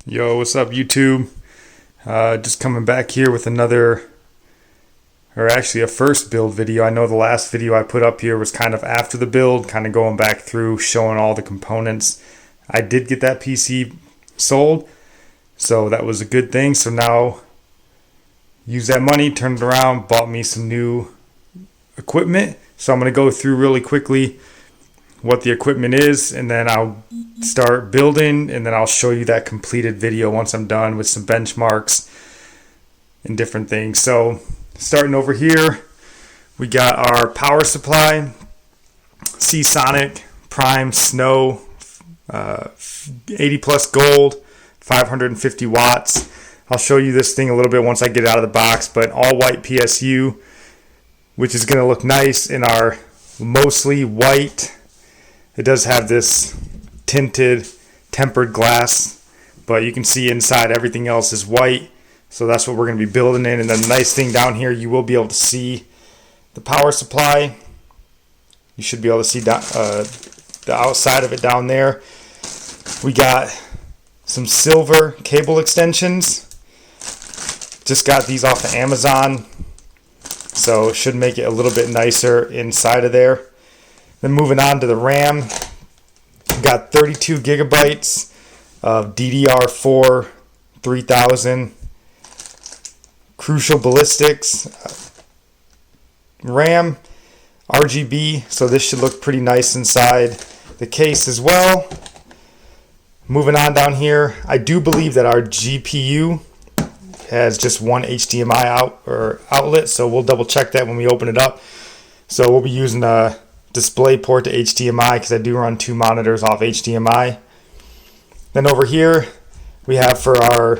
Yo, what's up, YouTube? Just coming back here with another, or actually a first build video. I know the last video I put up here was kind of after the build, kind of going back through, showing all the components. I did get that PC sold, so that was a good thing. So now, use that money, turned it around, bought me some new equipment. So I'm going to go through really quickly what the equipment is, and then I'll start building, and then I'll show you that completed video once I'm done with some benchmarks and different things. So starting over here, we got our power supply, Seasonic Prime Snow, 80 plus gold, 550 watts. I'll show you this thing a little bit once I get it out of the box, but all white PSU, which is going to look nice in our mostly white. It does have this tinted, tempered glass, but you can see inside everything else is white. So that's what we're going to be building in. And then the nice thing down here, you will be able to see the power supply. You should be able to see the outside of it down there. We got some silver cable extensions. Just got these off of Amazon, so it should make it a little bit nicer inside of there. Then moving on to the RAM, we got 32 gigabytes of DDR4 3000 Crucial Ballistics RAM, RGB, so this should look pretty nice inside the case as well. Moving on down here, I do believe that our GPU has just one HDMI outlet, so we'll double check that when we open it up. So we'll be using a display port to HDMI because I do run two monitors off HDMI. Then over here we have for our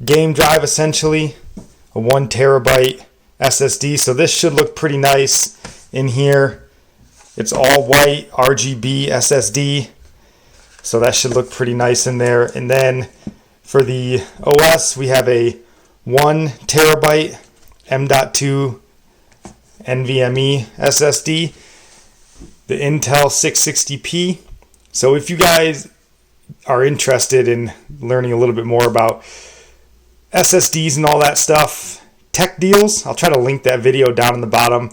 game drive essentially a 1 terabyte SSD. So this should look pretty nice in here. It's all white RGB SSD, so that should look pretty nice in there. And then for the OS, we have a 1 terabyte M.2 NVMe SSD, the Intel 660p. So if you guys are interested in learning a little bit more about SSDs and all that stuff, Tech Deals, I'll try to link that video down in the bottom.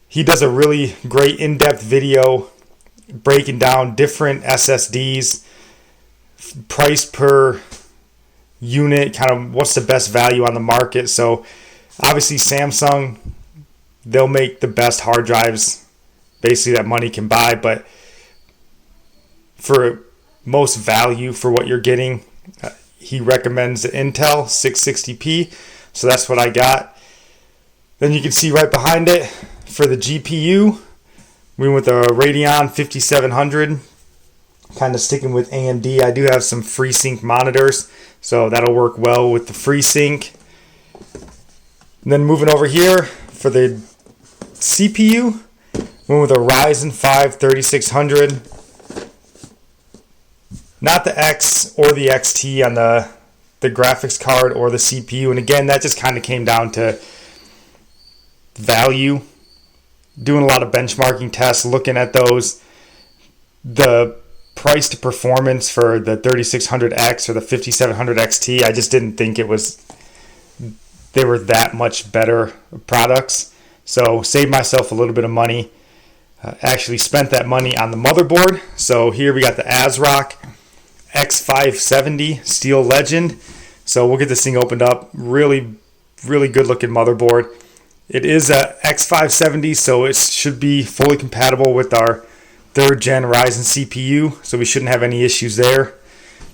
He does a really great in-depth video breaking down different SSDs, price per unit, kind of what's the best value on the market. So obviously Samsung, they'll make the best hard drives basically that money can buy, but for most value for what you're getting, he recommends the Intel 660p, so that's what I got. Then you can see right behind it for the GPU, we went with a Radeon 5700, kind of sticking with AMD. I do have some FreeSync monitors, so that'll work well with the FreeSync. And then moving over here for the CPU, went with a Ryzen 5 3600. Not the X or the XT on the graphics card or the CPU. And again, that just kind of came down to value. Doing a lot of benchmarking tests, looking at those. The price to performance for the 3600X or the 5700 XT, I just didn't think they were that much better products. So saved myself a little bit of money. Actually spent that money on the motherboard. So here we got the ASRock X570 Steel Legend. So we'll get this thing opened up. Really, really good looking motherboard. It is a X570, so it should be fully compatible with our 3rd gen Ryzen CPU. So we shouldn't have any issues there.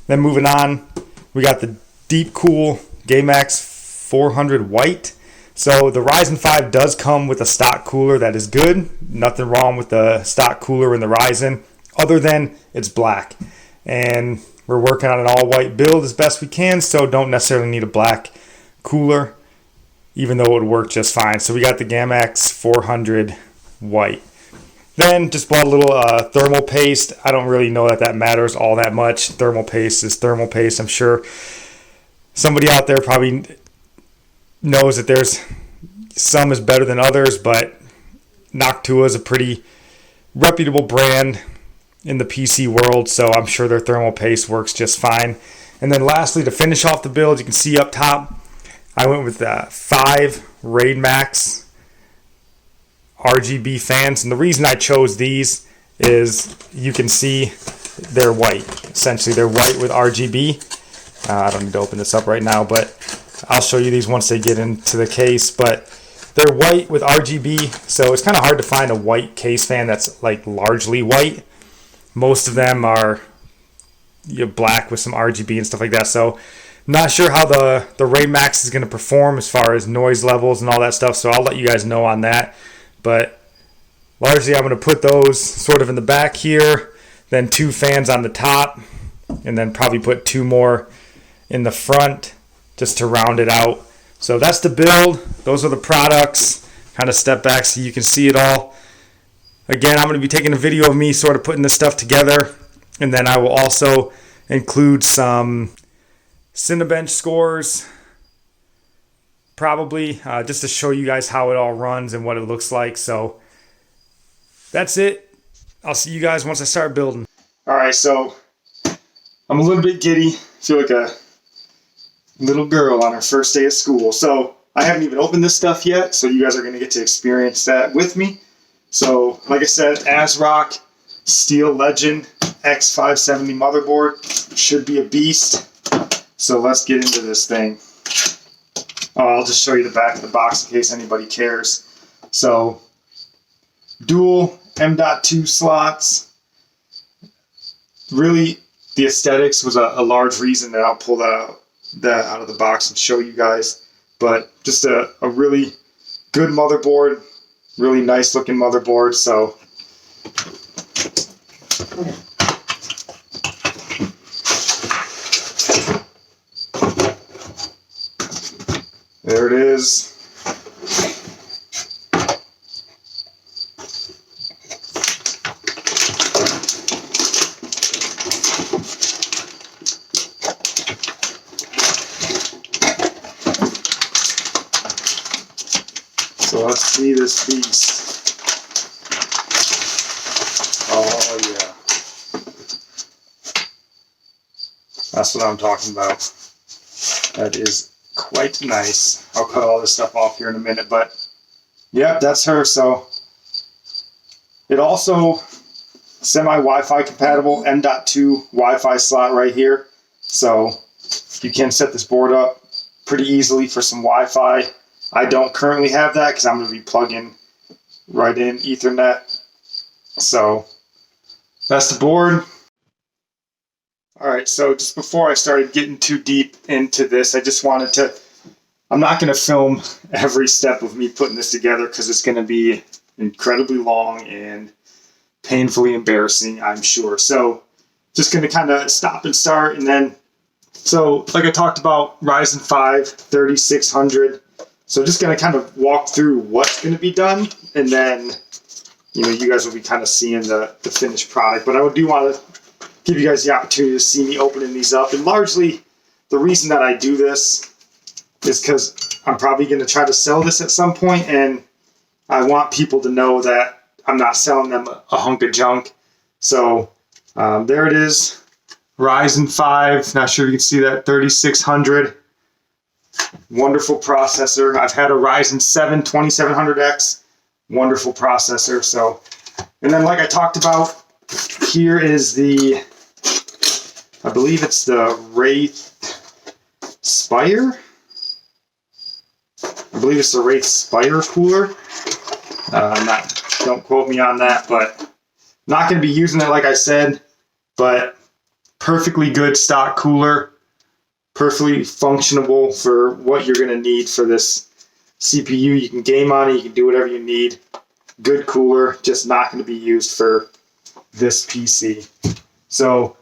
Then moving on, we got the Deepcool GameX 400 White. So the Ryzen 5 does come with a stock cooler that is good. Nothing wrong with the stock cooler in the Ryzen, other than it's black. And we're working on an all-white build as best we can, so don't necessarily need a black cooler, even though it would work just fine. So we got the GameX 400 White. Then just bought a little thermal paste. I don't really know that matters all that much. Thermal paste is thermal paste. I'm sure somebody out there probably knows that there's some is better than others, but Noctua is a pretty reputable brand in the PC world, so I'm sure their thermal paste works just fine. And then lastly, to finish off the build, you can see up top, I went with 5 Raid Max RGB fans. And the reason I chose these is you can see they're white. Essentially, they're white with RGB. I don't need to open this up right now, but I'll show you these once they get into the case. But they're white with RGB, so it's kind of hard to find a white case fan that's like largely white. Most of them are black with some RGB and stuff like that. So not sure how the Raid Max is going to perform as far as noise levels and all that stuff. So I'll let you guys know on that. But largely I'm going to put those sort of in the back here, then 2 fans on the top, and then probably put 2 more in the front just to round it out. So that's the build. Those are the products. Kind of step back so you can see it all. Again, I'm going to be taking a video of me sort of putting this stuff together. And then I will also include some Cinebench scores, probably, just to show you guys how it all runs and what it looks like. So that's it. I'll see you guys once I start building. All right, so I'm a little bit giddy. I feel like a little girl on her first day of school. So I haven't even opened this stuff yet, so you guys are going to get to experience that with me. So like I said, ASRock Steel Legend X570 motherboard should be a beast. So let's get into this thing. I'll just show you the back of the box in case anybody cares. So dual M.2 slots. Really, the aesthetics was a large reason that I'll pull that out of the box and show you guys. But just a really good motherboard, really nice looking motherboard. So there it is. So let's see this beast. Oh yeah. That's what I'm talking about. That is quite nice. I'll cut all this stuff off here in a minute, but yeah, that's her. So it also semi-Wi-Fi compatible M.2 Wi-Fi slot right here. So you can set this board up pretty easily for some Wi-Fi. I don't currently have that because I'm going to be plugging right in Ethernet. So that's the board. Alright, so just before I started getting too deep into this, I just wanted to, I'm not going to film every step of me putting this together because it's going to be incredibly long and painfully embarrassing, I'm sure. So just going to kind of stop and start, and then, so like I talked about, Ryzen 5 3600. So just going to kind of walk through what's going to be done, and then, you guys will be kind of seeing the finished product. But I do want to give you guys the opportunity to see me opening these up. And largely, the reason that I do this is because I'm probably going to try to sell this at some point, and I want people to know that I'm not selling them a hunk of junk. So there it is, Ryzen 5. Not sure if you can see that, 3600. Wonderful processor. I've had a Ryzen 7 2700X. Wonderful processor. So, and then like I talked about, here is the, I believe it's the Wraith Spire. I believe it's the Wraith Spire cooler. Don't quote me on that, but not going to be using it like I said, but perfectly good stock cooler. Perfectly functional for what you're going to need for this CPU. You can game on it, you can do whatever you need. Good cooler, just not going to be used for this PC. So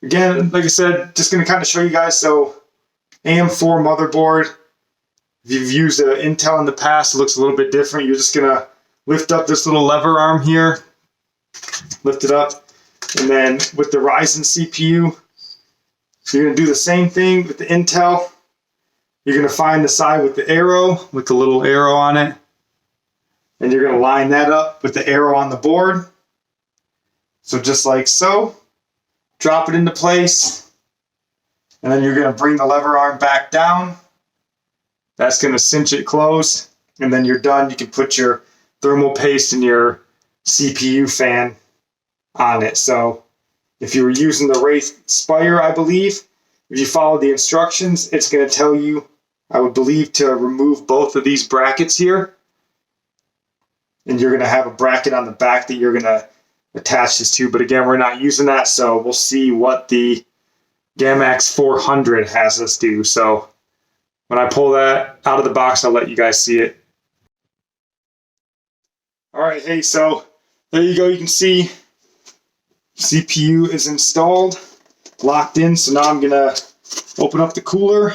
again, like I said, just going to kind of show you guys. So AM4 motherboard. If you've used an Intel in the past, it looks a little bit different. You're just going to lift up this little lever arm here, lift it up, and then with the Ryzen CPU, so you're going to do the same thing with the Intel. You're going to find the side with the arrow, with the little arrow on it, and you're going to line that up with the arrow on the board. So just like so, drop it into place, And then you're going to bring the lever arm back down. That's going to cinch it closed. And then you're done. You can put your thermal paste and your CPU fan on it. So if you were using the Wraith Spire, I believe, if you follow the instructions, it's going to tell you, I would believe, to remove both of these brackets here. And you're going to have a bracket on the back that you're going to attach this to. But again, we're not using that, so we'll see what the Gamax 400 has us do. So when I pull that out of the box, I'll let you guys see it. All right, hey, so there you go. You can see CPU is installed, locked in. So now I'm going to open up the cooler.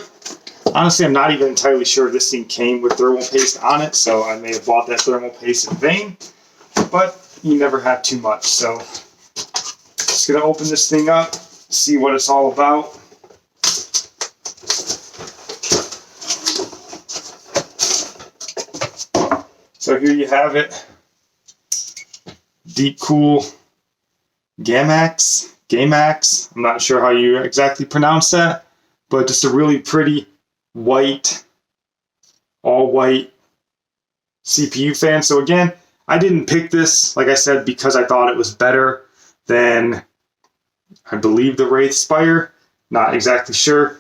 Honestly, I'm not even entirely sure if this thing came with thermal paste on it, so I may have bought that thermal paste in vain, but you never have too much. So just going to open this thing up, see what it's all about. So here you have it. Deep Cool Gamax. I'm not sure how you exactly pronounce that, but just a really pretty white, all white CPU fan. So again, I didn't pick this, like I said, because I thought it was better than, I believe, the Wraith Spire. Not exactly sure,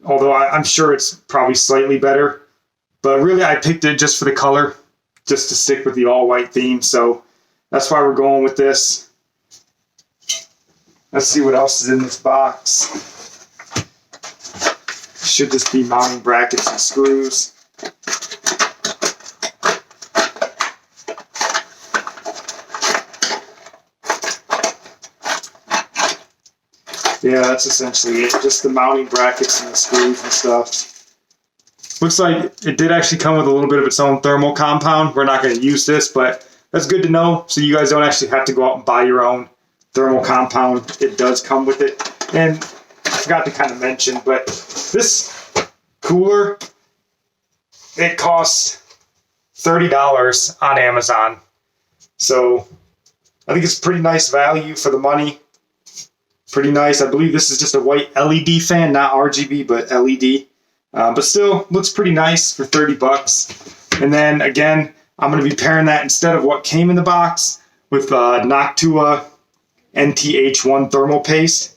although I'm sure it's probably slightly better. But really, I picked it just for the color, just to stick with the all-white theme. So that's why we're going with this. Let's see what else is in this box. Should just be mounting brackets and screws. Yeah, that's essentially it. Just the mounting brackets and the screws and stuff. Looks like it did actually come with a little bit of its own thermal compound. We're not going to use this, but that's good to know. So you guys don't actually have to go out and buy your own thermal compound. It does come with it. And I forgot to kind of mention, but this cooler, it costs $30 on Amazon. So I think it's pretty nice value for the money. Pretty nice. I believe this is just a white LED fan, not RGB, but LED. But still looks pretty nice for 30 bucks. And then again, I'm going to be pairing that instead of what came in the box with Noctua NTH1 thermal paste.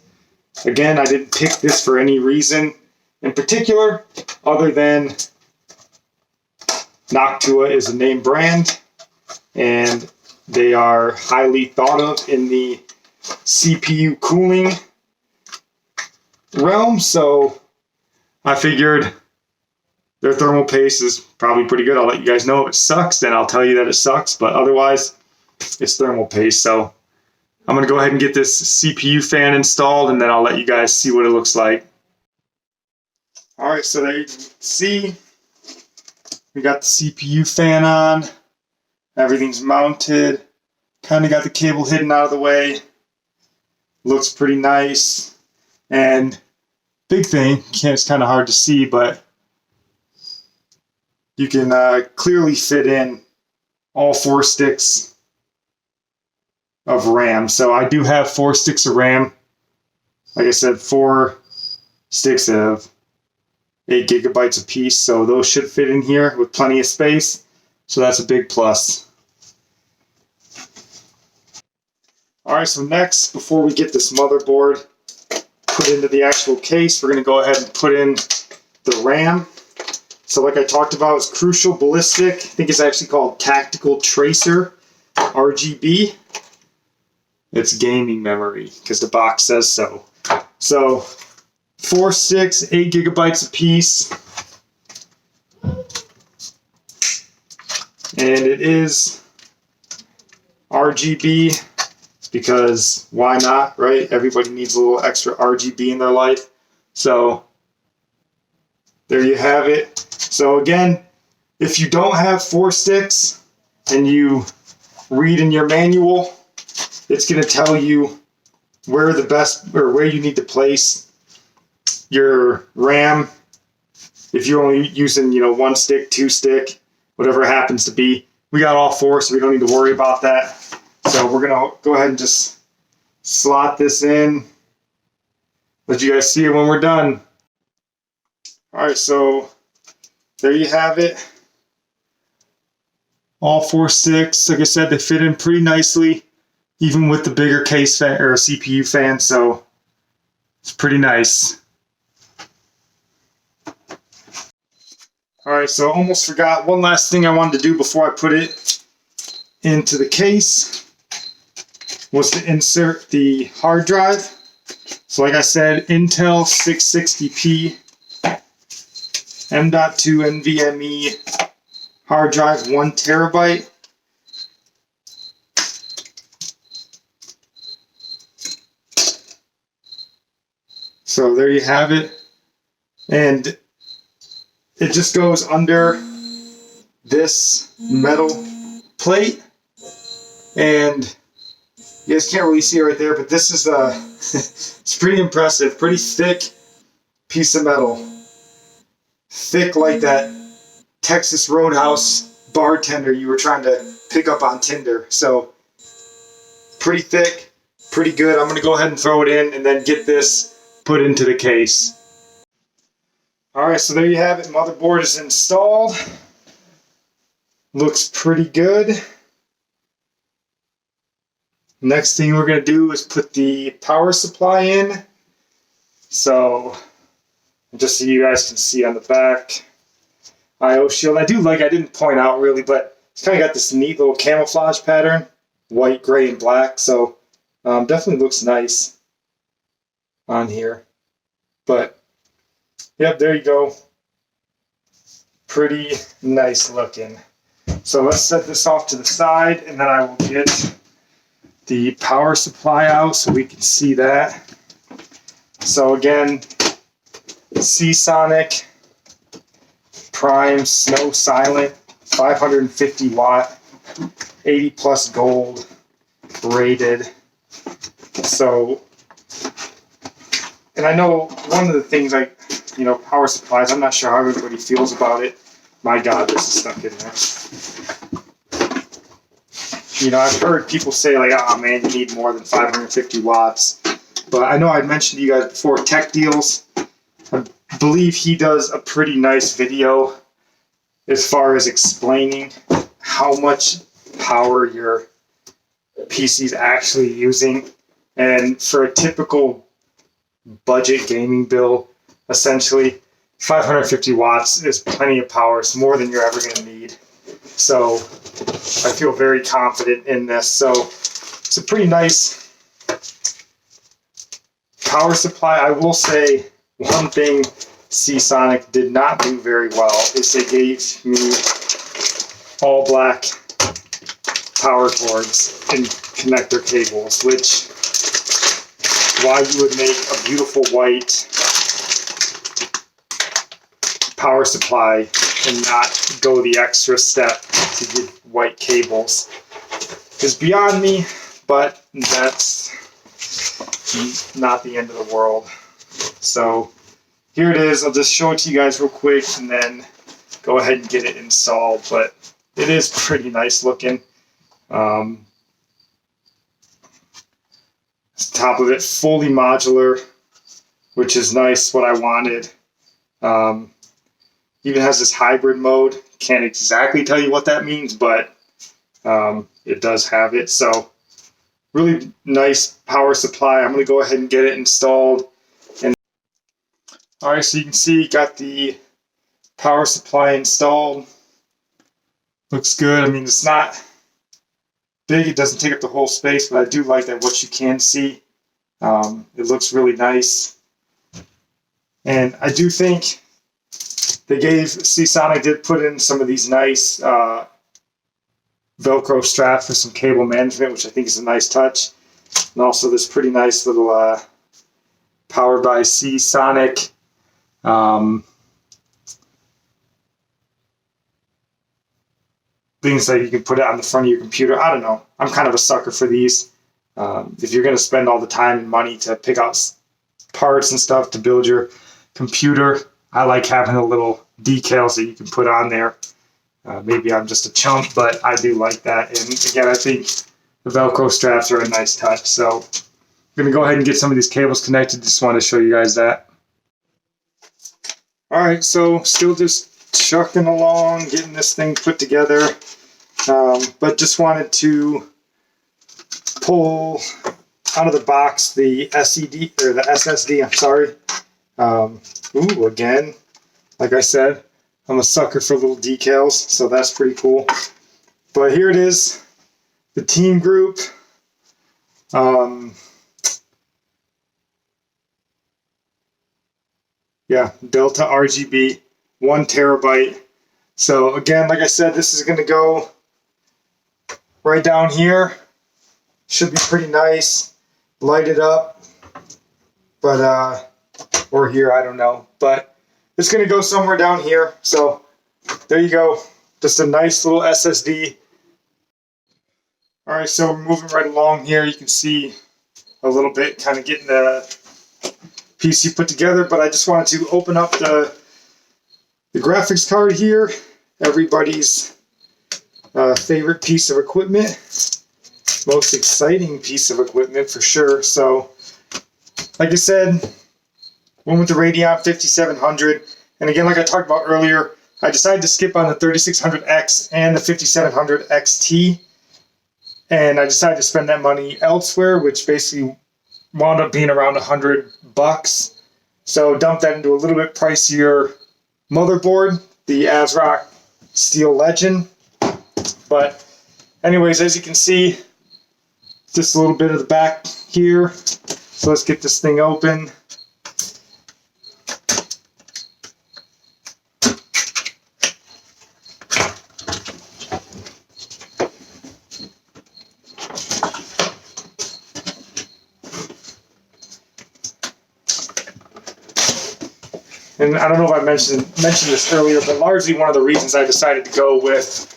Again, I didn't pick this for any reason in particular other than Noctua is a name brand and they are highly thought of in the CPU cooling realm. So I figured their thermal paste is probably pretty good. I'll let you guys know if it sucks, then I'll tell you that it sucks, but otherwise it's thermal paste. So I'm going to go ahead and get this CPU fan installed, and then I'll let you guys see what it looks like. All right, so there you can see we got the CPU fan on. Everything's mounted. Kind of got the cable hidden out of the way. Looks pretty nice. And big thing, it's kind of hard to see, but you can clearly fit in all 4 sticks of RAM. So I do have 4 sticks of RAM. Like I said, 4 sticks of 8 gigabytes apiece. So those should fit in here with plenty of space. So that's a big plus. All right, so next, before we get this motherboard put into the actual case, we're going to go ahead and put in the RAM. So like I talked about, it's Crucial Ballistic. I think it's actually called Tactical Tracer RGB. It's gaming memory because the box says so. So 4 sticks, 8 gigabytes apiece. And it is RGB because why not, right? Everybody needs a little extra RGB in their life. So there you have it. So again, if you don't have 4 sticks and you read in your manual, it's going to tell you where the best or where you need to place your RAM. If you're only using, 1 stick, 2 stick, whatever it happens to be. We got all 4, so we don't need to worry about that. So we're going to go ahead and just slot this in let you guys see it when we're done. Alright, so there you have it. All 4 sticks, like I said, they fit in pretty nicely, even with the bigger case fan or CPU fan, so it's pretty nice. Alright, so almost forgot one last thing I wanted to do before I put it into the case was to insert the hard drive. So like I said, Intel 660p M.2 NVMe hard drive, 1 terabyte. So there you have it. And it just goes under this metal plate. And you guys can't really see it right there, but this is it's pretty impressive. Pretty thick piece of metal. Thick like that Texas Roadhouse bartender you were trying to pick up on Tinder. So pretty thick, pretty good. I'm going to go ahead and throw it in and then get this put into the case. Alright, so there you have it. Motherboard is installed. Looks pretty good. Next thing we're going to do is put the power supply in. So, just so you guys can see on the back, I/O shield. I didn't point out really, but it's kind of got this neat little camouflage pattern. White, gray, and black. So, definitely looks nice on here. But, yep, there you go. Pretty nice looking. So let's set this off to the side, and then I will get the power supply out so we can see that. So again, Seasonic Prime Snow Silent, 550 watt, 80 plus gold rated. So, and I know one of the things power supplies, I'm not sure how everybody feels about it. My God, this is stuck in there. I've heard people say like, oh man, you need more than 550 watts. But I know I'd mentioned to you guys before, Tech Deals, I believe he does a pretty nice video as far as explaining how much power your PC is actually using. And for a typical budget gaming build, essentially 550 watts is plenty of power. It's more than you're ever going to need. So I feel very confident in this. So it's a pretty nice power supply. I will say one thing Seasonic did not do very well is they gave me all black power cords and connector cables, which while you would make a beautiful white power supply and not go the extra step to get white cables is beyond me, but that's not the end of the world. So here it is. I'll just show it to you guys real quick and then go ahead and get it installed, but it is pretty nice looking. The top of it fully modular, which is nice, what I wanted. Even has this hybrid mode. Can't exactly tell you what that means, but it does have it. So really nice power supply. I'm going to go ahead and get it installed. And all right, so you can see got the power supply installed. Looks good. I mean, it's not big. It doesn't take up the whole space, but I do like that what you can see. It looks really nice. And I do think Seasonic did put in some of these nice Velcro straps for some cable management, which I think is a nice touch. And also this pretty nice little powered by Seasonic things that you can put it on the front of your computer. I don't know. I'm kind of a sucker for these. If you're going to spend all the time and money to pick out parts and stuff to build your computer, I like having the little decals that you can put on there. Maybe I'm just a chump, but I do like that. And again, I think the Velcro straps are a nice touch. So I'm going to go ahead and get some of these cables connected. Just wanted to show you guys that. Alright, so still just chucking along, getting this thing put together. But just wanted to pull out of the box the SSD, I'm sorry. Again, like I said, I'm a sucker for little decals, so that's pretty cool. But here it is, the team group. Yeah, Delta RGB, 1 terabyte. So again, like I said, this is going to go right down here. Should be pretty nice. Light it up. But, or here, I don't know. But it's going to go somewhere down here. So there you go. Just a nice little SSD. Alright, so we're moving right along here. You can see a little bit, kind of getting the PC put together, but I just wanted to open up the graphics card here. Everybody's favorite piece of equipment. Most exciting piece of equipment for sure. So, like I said, went with the Radeon 5700. And again, like I talked about earlier, I decided to skip on the 3600X and the 5700 XT. And I decided to spend that money elsewhere, which basically wound up being around $100. So dumped that into a little bit pricier motherboard, the ASRock Steel Legend. But anyways, as you can see, just a little bit of the back here. So let's get this thing open. And I don't know if I mentioned this earlier, but largely one of the reasons I decided to go with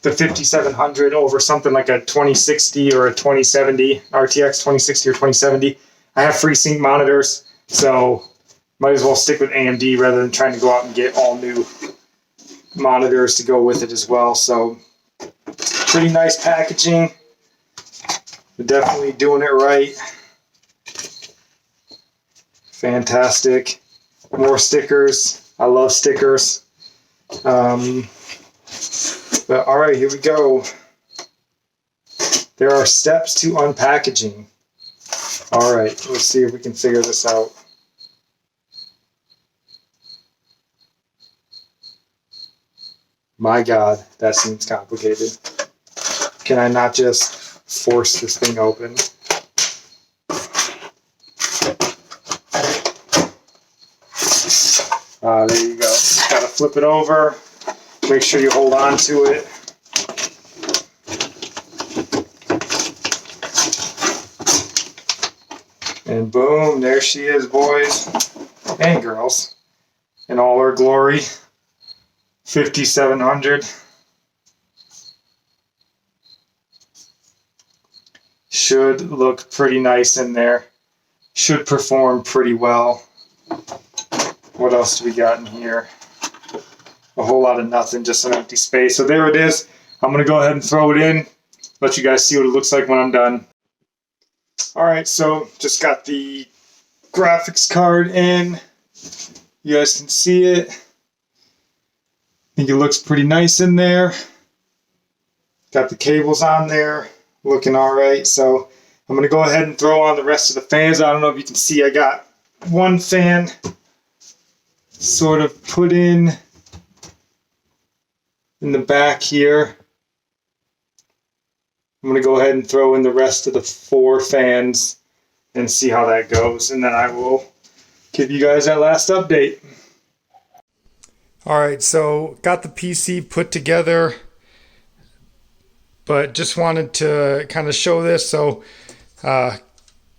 the 5700 over something like a 2060 or a 2070, RTX 2060 or 2070. I have FreeSync monitors, so might as well stick with AMD rather than trying to go out and get all new monitors to go with it as well. So pretty nice packaging. They're definitely doing it right. Fantastic. More stickers. I love stickers. But alright, here we go. There are steps to unpackaging. Alright, let's see if we can figure this out. My God, that seems complicated. Can I not just force this thing open? There you go. Just gotta flip it over. Make sure you hold on to it. And boom, there she is, boys and girls, in all her glory. 5700. Should look pretty nice in there. Should perform pretty well. What else do we got in here? A whole lot of nothing, just an empty space. So there it is. I'm going to go ahead and throw it in. Let you guys see what it looks like when I'm done. Alright, so just got the graphics card in. You guys can see it. I think it looks pretty nice in there. Got the cables on there. Looking alright. So I'm going to go ahead and throw on the rest of the fans. I don't know if you can see, I got one fan sort of put in the back here. I'm going to go ahead and throw in the rest of the 4 fans and see how that goes, and then I will give you guys that last update. Alright, so got the PC put together, but just wanted to kind of show this. So got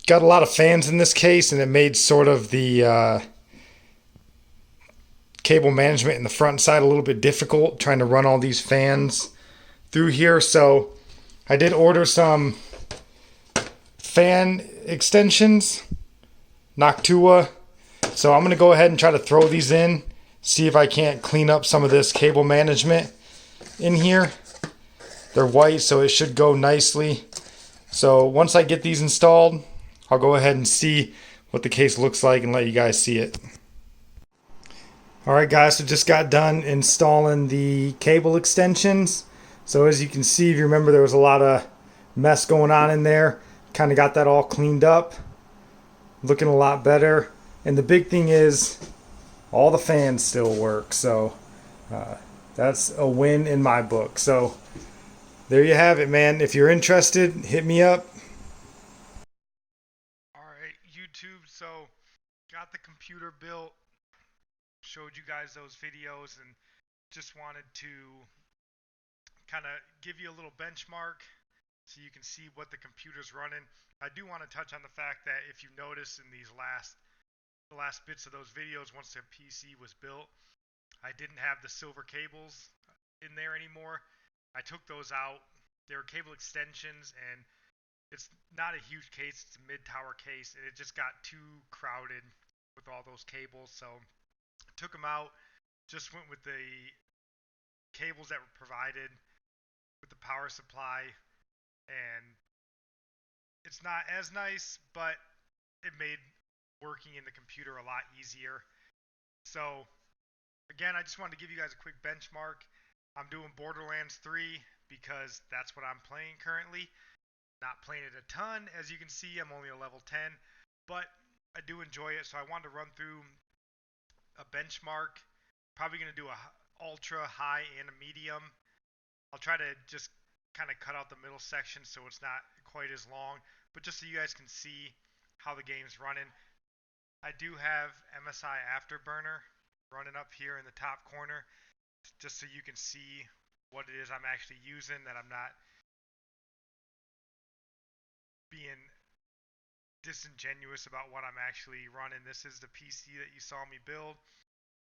a lot of fans in this case, and it made sort of the cable management in the front side a little bit difficult, trying to run all these fans through here. So I did order some fan extensions, Noctua. So I'm going to go ahead and try to throw these in, see if I can't clean up some of this cable management in here. They're white, so it should go nicely. So once I get these installed, I'll go ahead and see what the case looks like and let you guys see it. All right, guys, so just got done installing the cable extensions. So as you can see, if you remember, there was a lot of mess going on in there. Kind of got that all cleaned up, looking a lot better. And the big thing is all the fans still work. So that's a win in my book. So there you have it, man. If you're interested, hit me up. All right, YouTube. So got the computer built, showed you guys those videos, and just wanted to kind of give you a little benchmark so you can see what the computer's running. I do want to touch on the fact that if you notice in the last bits of those videos, once the PC was built, I didn't have the silver cables in there anymore. I took those out. They were cable extensions, and it's not a huge case. It's a mid-tower case, and it just got too crowded with all those cables. So I took them out. Just went with the cables that were provided with the power supply, and it's not as nice, but it made working in the computer a lot easier. So again, I just wanted to give you guys a quick benchmark. I'm doing Borderlands 3 because that's what I'm playing currently. Not playing it a ton, as you can see. I'm only a level 10, but I do enjoy it. So I wanted to run through a benchmark. Probably going to do a ultra, high, and a medium. I'll try to just kind of cut out the middle section so it's not quite as long, but just so you guys can see how the game's running. I do have MSI Afterburner running up here in the top corner, just so you can see what it is I'm actually using, that I'm not being disingenuous about what I'm actually running. This is the PC that you saw me build,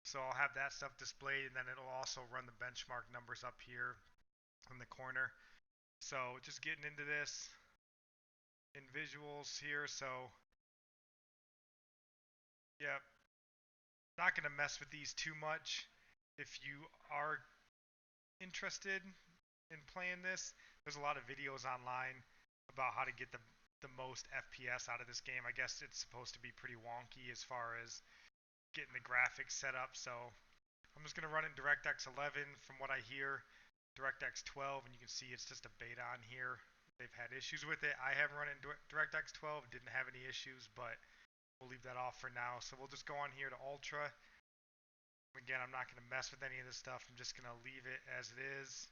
so I'll have that stuff displayed, and then it'll also run the benchmark numbers up here in the corner. So just getting into this in visuals here. So yeah, not going to mess with these too much. If you are interested in playing this, there's a lot of videos online about how to get the most FPS out of this game. I guess it's supposed to be pretty wonky as far as getting the graphics set up. So I'm just going to run it in DirectX 11 from what I hear. DirectX 12, and you can see it's just a beta on here. They've had issues with it. I haven't run it in DirectX 12, didn't have any issues, but we'll leave that off for now. So we'll just go on here to Ultra. Again, I'm not going to mess with any of this stuff. I'm just going to leave it as it is.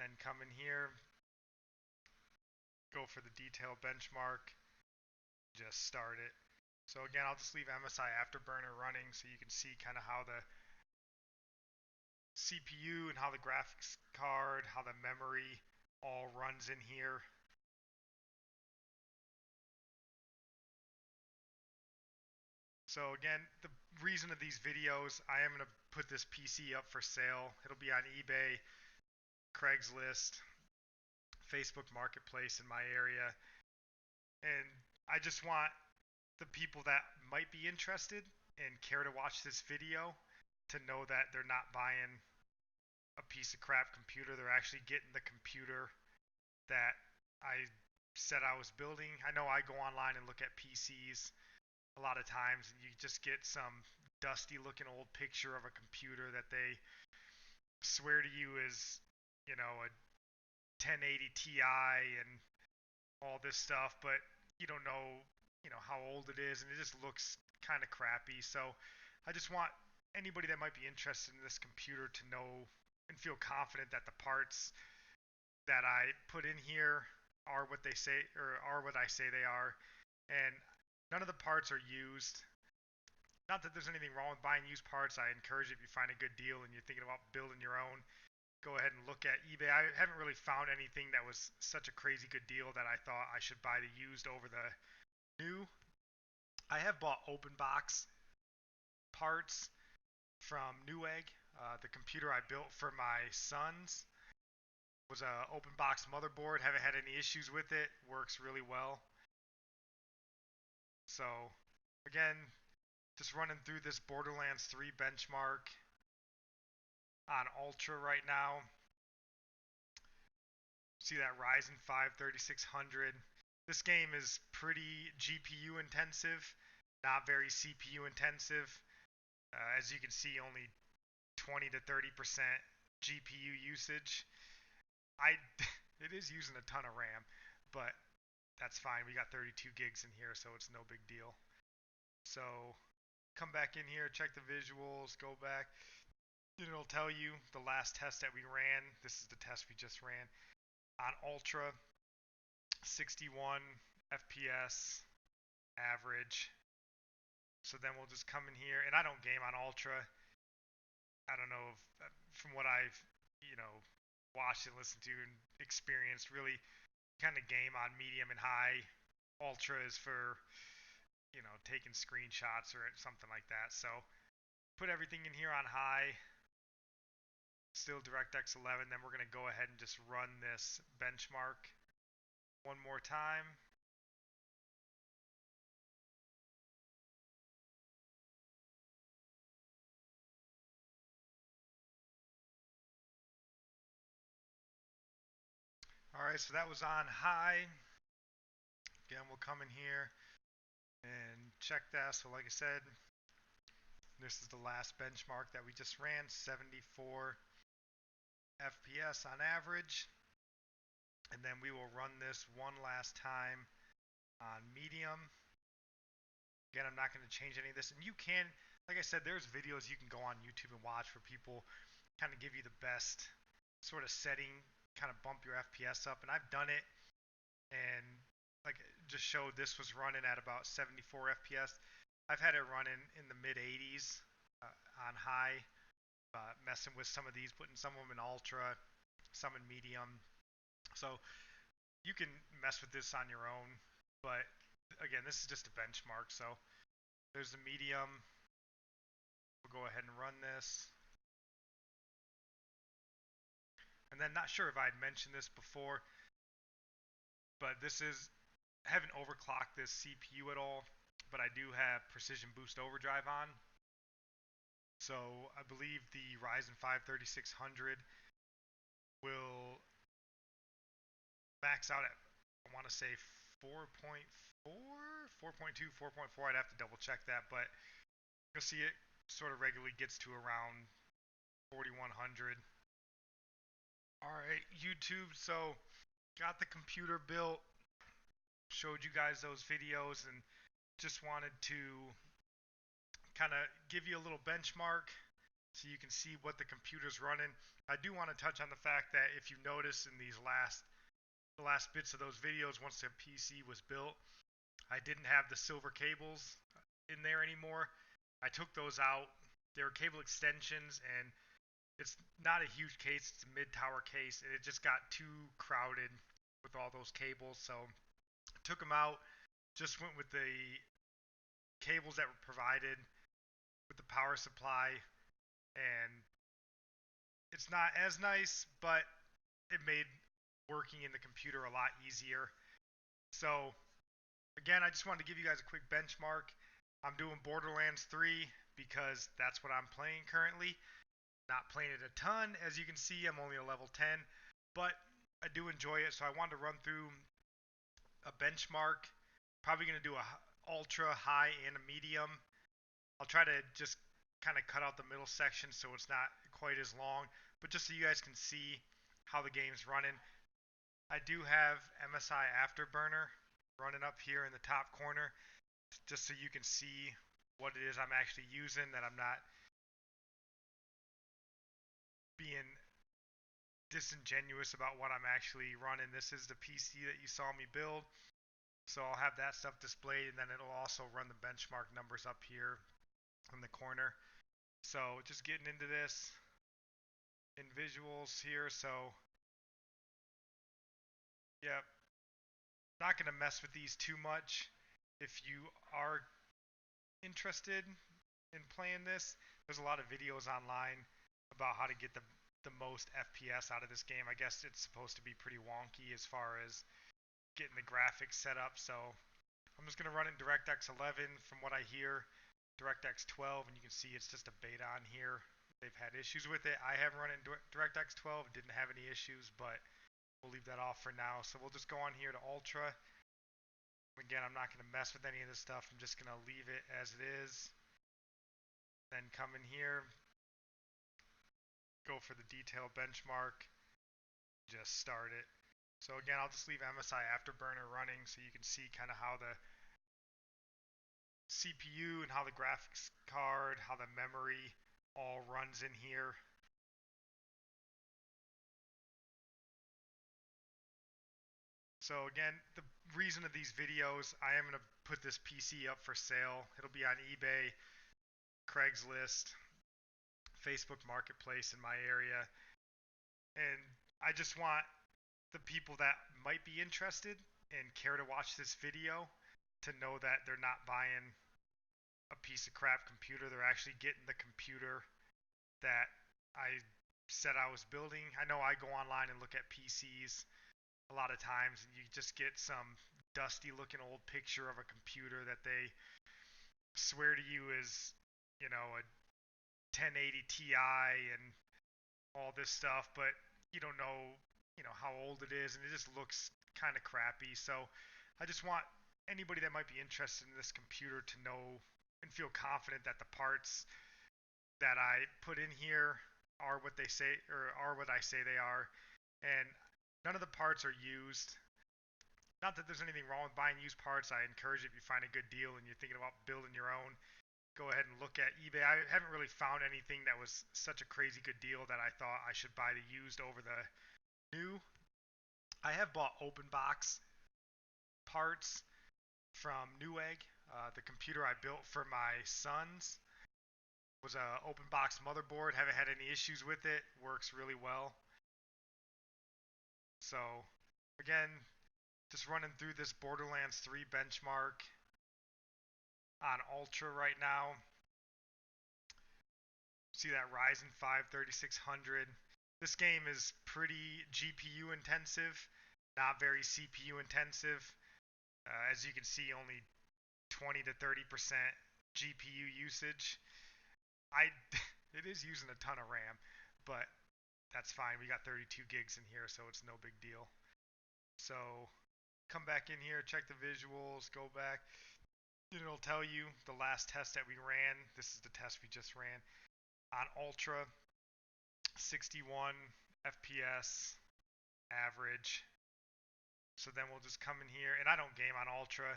Then come in here, go for the detail benchmark, just start it. So again, I'll just leave MSI Afterburner running so you can see kind of how the CPU and how the graphics card, how the memory all runs in here. So again, the reason of these videos, I am going to put this PC up for sale. It'll be on eBay, Craigslist, Facebook Marketplace in my area. And I just want the people that might be interested and care to watch this video to know that they're not buying a piece of crap computer. They're actually getting the computer that I said I was building. I know I go online and look at PCs a lot of times, and you just get some dusty looking old picture of a computer that they swear to you is, you know, a 1080 Ti and all this stuff, but you don't know, how old it is, and it just looks kind of crappy. So I just want anybody that might be interested in this computer to know and feel confident that the parts that I put in here are what they say, or are what I say they are, and none of the parts are used. Not that there's anything wrong with buying used parts. I encourage you, if you find a good deal and you're thinking about building your own, go ahead and look at eBay. I haven't really found anything that was such a crazy good deal that I thought I should buy the used over the new. I have bought open box parts from Newegg. The computer I built for my sons was a open box motherboard. Haven't had any issues with it. Works really well. So again, just running through this Borderlands 3 benchmark on Ultra right now. See that Ryzen 5 3600. this game is pretty GPU intensive, not very CPU intensive. As you can see, only 20 to 30% GPU usage. I it is using a ton of RAM, but that's fine. We got 32 gigs in here, so it's no big deal. So come back in here, check the visuals, go back. It'll tell you the last test that we ran. This is the test we just ran on Ultra, 61 FPS average. So then we'll just come in here, and I don't game on Ultra. I don't know if, from what I've, watched and listened to and experienced, really kind of game on medium and high. Ultra is for, taking screenshots or something like that. So put everything in here on high, still DirectX 11. Then we're going to go ahead and just run this benchmark one more time. All right, so that was on high. Again, we'll come in here and check that. So like I said, this is the last benchmark that we just ran, 74 FPS on average. And then we will run this one last time on medium. Again, I'm not going to change any of this. And you can, like I said, there's videos you can go on YouTube and watch where people kind of give you the best sort of setting, kind of bump your FPS up. And I've done it, and like just showed this was running at about 74 FPS. I've had it running in the mid 80s on high, messing with some of these, putting some of them in ultra, some in medium. So you can mess with this on your own, but again, this is just a benchmark. So there's the medium. We'll go ahead and run this. And then, not sure if I had mentioned this before, but this is, I haven't overclocked this CPU at all, but I do have Precision Boost Overdrive on. So I believe the Ryzen 5 3600 will max out at, I want to say 4.4, 4.2, 4.4. I'd have to double check that, but you'll see it sort of regularly gets to around 4100. All right, YouTube. So got the computer built, showed you guys those videos, and just wanted to kind of give you a little benchmark so you can see what the computer's running. I do want to touch on the fact that if you notice in the last bits of those videos, once the PC was built, I didn't have the silver cables in there anymore. I took those out. They were cable extensions, and it's not a huge case. It's a mid-tower case, and it just got too crowded with all those cables. So I took them out. Just went with the cables that were provided with the power supply, and it's not as nice, but it made working in the computer a lot easier. So again, I just wanted to give you guys a quick benchmark. I'm doing Borderlands 3 because that's what I'm playing currently. Not playing it a ton, as you can see. I'm only a level 10, but I do enjoy it. So I wanted to run through a benchmark. Probably going to do a ultra, high, and a medium. I'll try to just kind of cut out the middle section so it's not quite as long, but just so you guys can see how the game's running. I do have MSI Afterburner running up here in the top corner, just so you can see what it is I'm actually using, that I'm not being disingenuous about what I'm actually running. This is the PC that you saw me build, so I'll have that stuff displayed, and then it'll also run the benchmark numbers up here in the corner. So just getting into this in visuals here. So yeah, not going to mess with these too much. If you are interested in playing this, there's a lot of videos online about how to get the most FPS out of this game. I guess it's supposed to be pretty wonky as far as getting the graphics set up. So I'm just going to run in DirectX 11 from what I hear. DirectX 12, and you can see it's just a beta on here. They've had issues with it. I haven't run in DirectX 12, didn't have any issues, but we'll leave that off for now. So we'll just go on here to Ultra. Again, I'm not going to mess with any of this stuff. I'm just going to leave it as it is. Then come in here, go for the detail benchmark, just start it. So again, I'll just leave MSI Afterburner running so you can see kind of how the CPU and how the graphics card, how the memory all runs in here. So again, the reason of these videos, I am going to put this PC up for sale. It'll be on eBay, Craigslist, Facebook Marketplace in my area. And I just want the people that might be interested and care to watch this video to know that they're not buying a piece of crap computer. They're actually getting the computer that I said I was building. I know I go online and look at PCs a lot of times, and you just get some dusty looking old picture of a computer that they swear to you is, a 1080 Ti and all this stuff, but you don't know, how old it is, and it just looks kind of crappy. So I just want anybody that might be interested in this computer to know and feel confident that the parts that I put in here are what they say or are what I say they are, and none of the parts are used. Not that there's anything wrong with buying used parts. I encourage if you find a good deal and you're thinking about building your own, go ahead and look at eBay. I haven't really found anything that was such a crazy good deal that I thought I should buy the used over the new. I have bought open box parts from Newegg. The computer I built for my sons was a open box motherboard. Haven't had any issues with it. Works really well. So again, just running through this Borderlands 3 benchmark on Ultra right now. See that Ryzen 5 3600. This game is pretty GPU intensive, not very CPU intensive. As you can see, only 20 to 30% GPU usage. I it is using a ton of RAM, but that's fine. We got 32 gigs in here, so it's no big deal. So come back in here, check the visuals, go back. It'll tell you the last test that we ran. This is the test we just ran on Ultra, 61 FPS average. So then we'll just come in here, and I don't game on Ultra.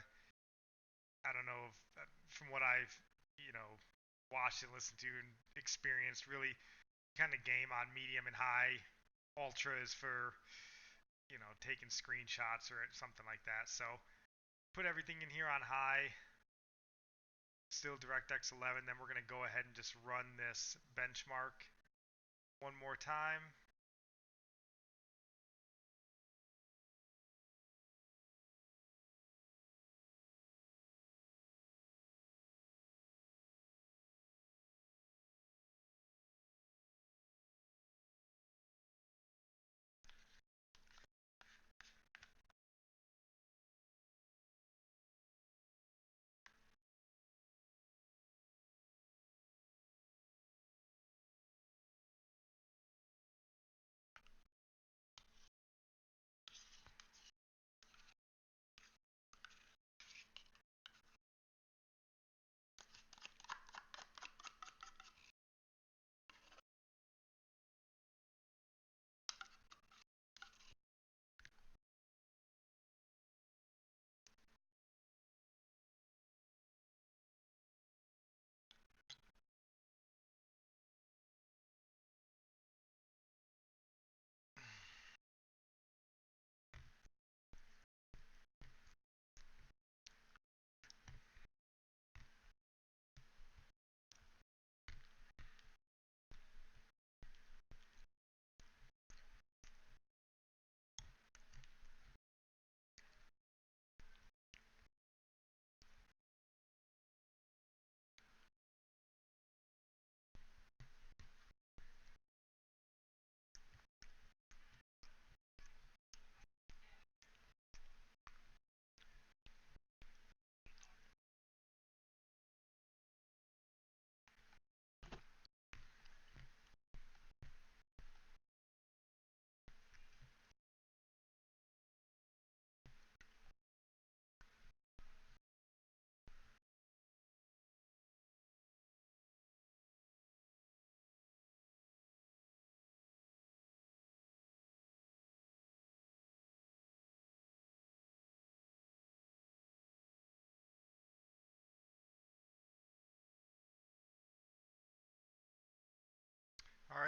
I don't know if, from what I've, you know, watched and listened to and experienced, really kind of game on medium and high. Ultra is for, taking screenshots or something like that. So put everything in here on high, still DirectX 11. Then we're going to go ahead and just run this benchmark one more time.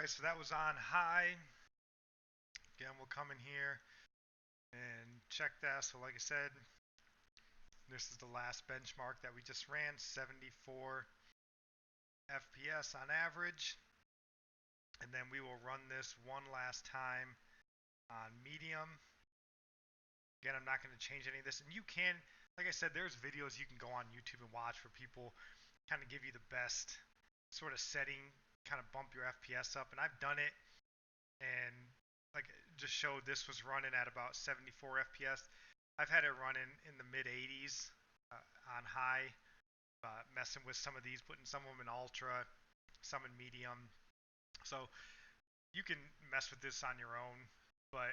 Alright, so that was on high. Again, we'll come in here and check that. So like I said, this is the last benchmark that we just ran, 74 FPS on average. And then we will run this one last time on medium. Again, I'm not going to change any of this. And you can, like I said, there's videos you can go on YouTube and watch where people kind of give you the best sort of setting, kind of bump your FPS up. And I've done it, and like just showed this was running at about 74 FPS. I've had it running in the mid 80s on high, messing with some of these, putting some of them in ultra, some in medium. So you can mess with this on your own, but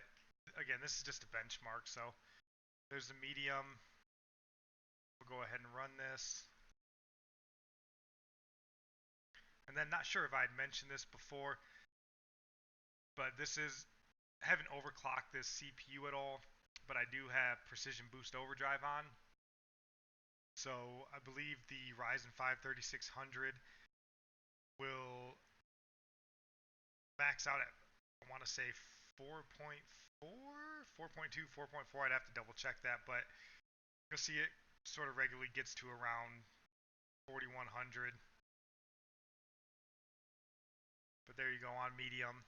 again, this is just a benchmark. So there's the medium. We'll go ahead and run this. And then not sure if I had mentioned this before, but this is, I haven't overclocked this CPU at all, but I do have Precision Boost Overdrive on. So I believe the Ryzen 5 3600 will max out at, I want to say 4.4, 4.2, 4.4. I'd have to double check that, but you'll see it sort of regularly gets to around 4100. But there you go on medium.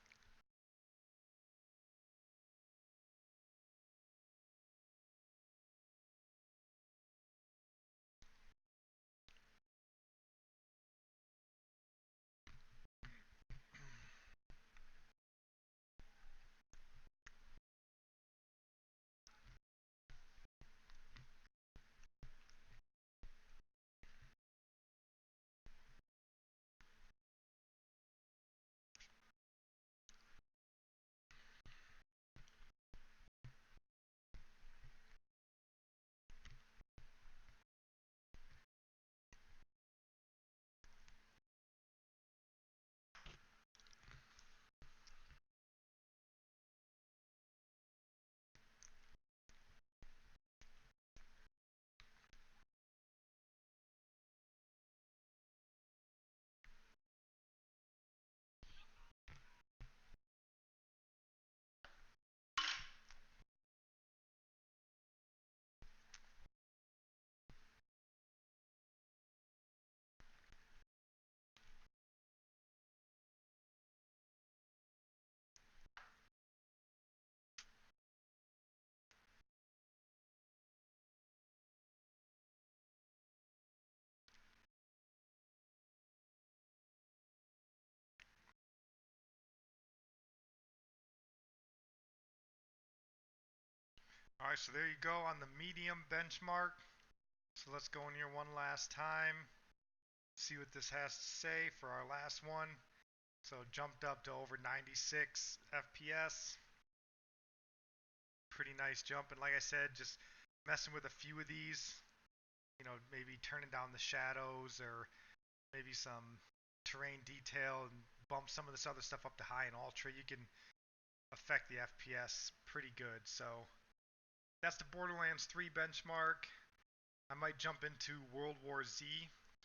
All right, so there you go on the medium benchmark. So let's go in here one last time, see what this has to say for our last one. So jumped up to over 96 FPS. Pretty nice jump. And like I said, just messing with a few of these, maybe turning down the shadows or maybe some terrain detail and bump some of this other stuff up to high and ultra, you can affect the FPS pretty good. So that's the Borderlands 3 benchmark. I might jump into World War Z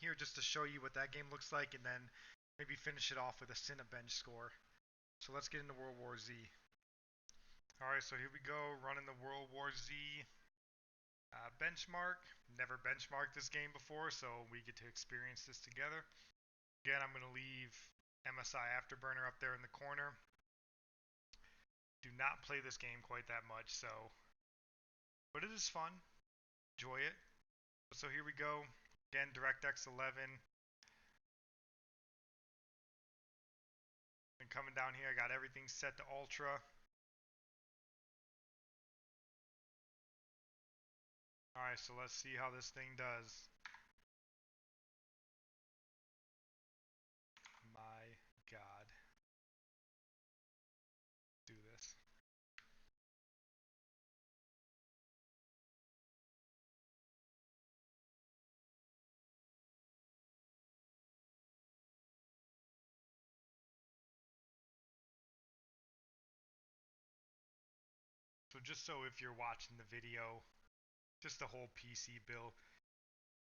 here just to show you what that game looks like, and then maybe finish it off with a Cinebench score. So let's get into World War Z. Alright, so here we go, running the World War Z benchmark. Never benchmarked this game before, so we get to experience this together. Again, I'm going to leave MSI Afterburner up there in the corner. Do not play this game quite that much, but it is fun. Enjoy it. So here we go. Again, DirectX 11. And coming down here, I got everything set to ultra. Alright, so let's see how this thing does. My God. Do this. So just so if you're watching the video, just the whole PC build.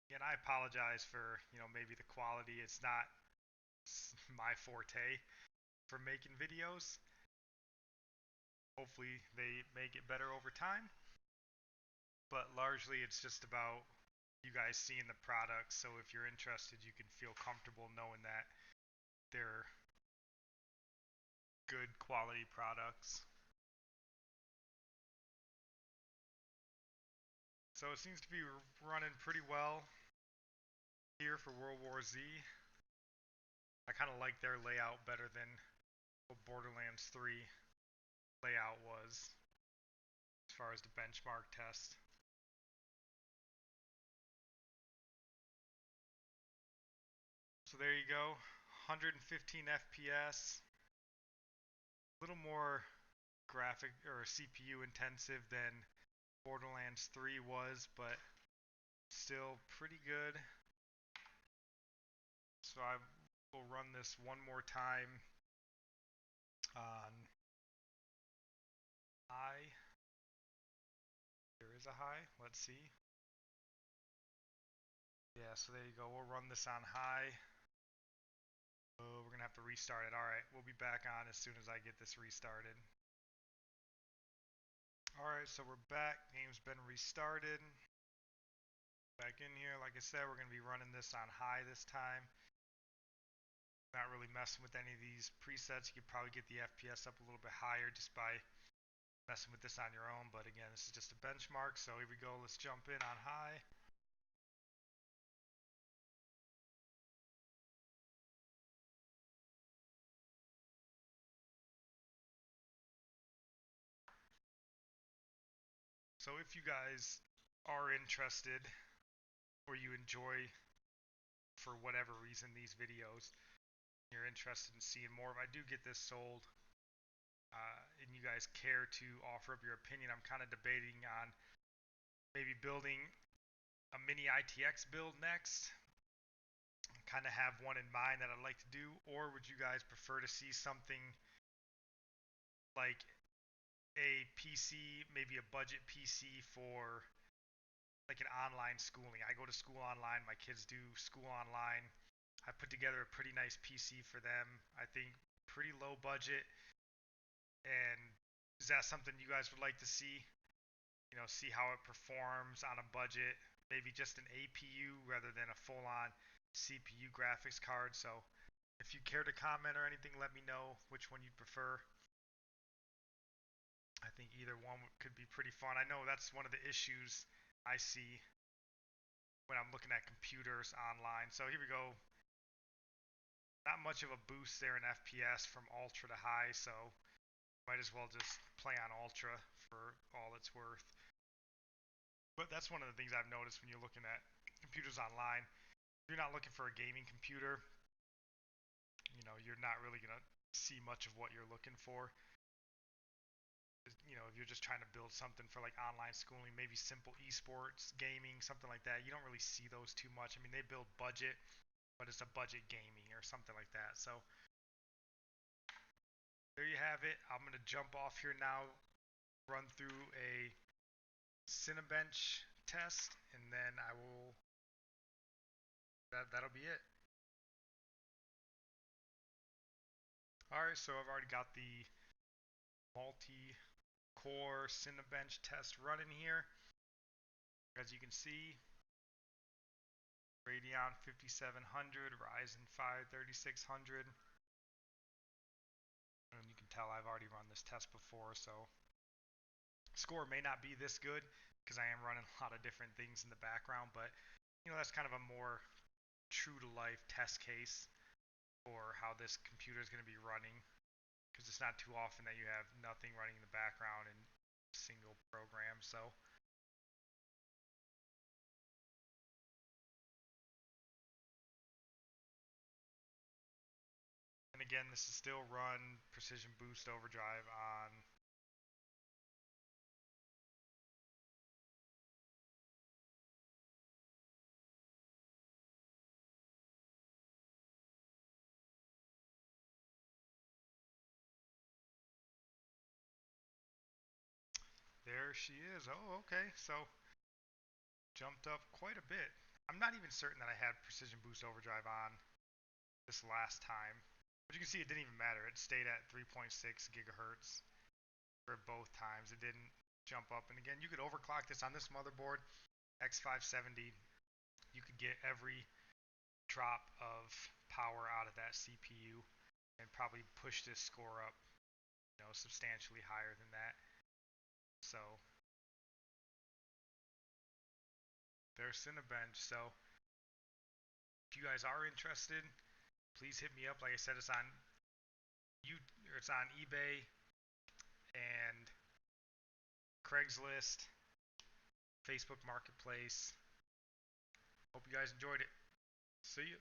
Again, I apologize for, maybe the quality. It's not my forte for making videos. Hopefully they make it better over time. But largely it's just about you guys seeing the products. So if you're interested, you can feel comfortable knowing that they're good quality products. So it seems to be running pretty well here for World War Z. I kind of like their layout better than what Borderlands 3 layout was as far as the benchmark test. So there you go, 115 FPS, a little more graphic or CPU intensive than Borderlands 3 was, but still pretty good. So I will run this one more time on high. There is a high. Let's see. Yeah, so there you go. We'll run this on high. Oh, we're going to have to restart it. All right, we'll be back on as soon as I get this restarted. All right, so we're back. Game's been restarted. Back in here. Like I said, we're going to be running this on high this time. Not really messing with any of these presets. You could probably get the FPS up a little bit higher just by messing with this on your own. But again, this is just a benchmark. So here we go. Let's jump in on high. So if you guys are interested or you enjoy for whatever reason these videos, you're interested in seeing more, if I do get this sold and you guys care to offer up your opinion, I'm kind of debating on maybe building a mini ITX build next. Kind of have one in mind that I'd like to do, or would you guys prefer to see something like a PC, maybe a budget PC for like an online schooling? I go to school online, my kids do school online. I put together a pretty nice PC for them. I think pretty low budget. And is that something you guys would like to see? You know, see how it performs on a budget, maybe just an APU rather than a full-on CPU graphics card. So if you care to comment or anything, let me know which one you'd prefer. I think either one could be pretty fun. I know that's one of the issues I see when I'm looking at computers online. So here we go. Not much of a boost there in FPS from ultra to high, so might as well just play on ultra for all it's worth. But that's one of the things I've noticed when you're looking at computers online. If you're not looking for a gaming computer, you know, you're not really going to see much of what you're looking for. You know, if you're just trying to build something for like online schooling, maybe simple esports, gaming, something like that, you don't really see those too much. I mean, they build budget, but it's a budget gaming or something like that. So there you have it. I'm going to jump off here now, run through a Cinebench test, and then I will, that'll be it. Alright, so I've already got the multi-core Cinebench test running here. As you can see, Radeon 5700, Ryzen 5 3600. And you can tell I've already run this test before, so score may not be this good because I am running a lot of different things in the background, but you know, that's kind of a more true to life test case for how this computer is going to be running, because it's not too often that you have nothing running in the background in a single program. So and again, this is still run Precision Boost Overdrive on there she is. Oh, okay. So jumped up quite a bit. I'm not even certain that I had Precision Boost Overdrive on this last time. But you can see it didn't even matter. It stayed at 3.6 gigahertz for both times. It didn't jump up. And again, you could overclock this on this motherboard, X570. You could get every drop of power out of that CPU and probably push this score up, substantially higher than that. So there's Cinebench. So if you guys are interested, please hit me up. Like I said, it's on eBay and Craigslist, Facebook Marketplace. Hope you guys enjoyed it. See you.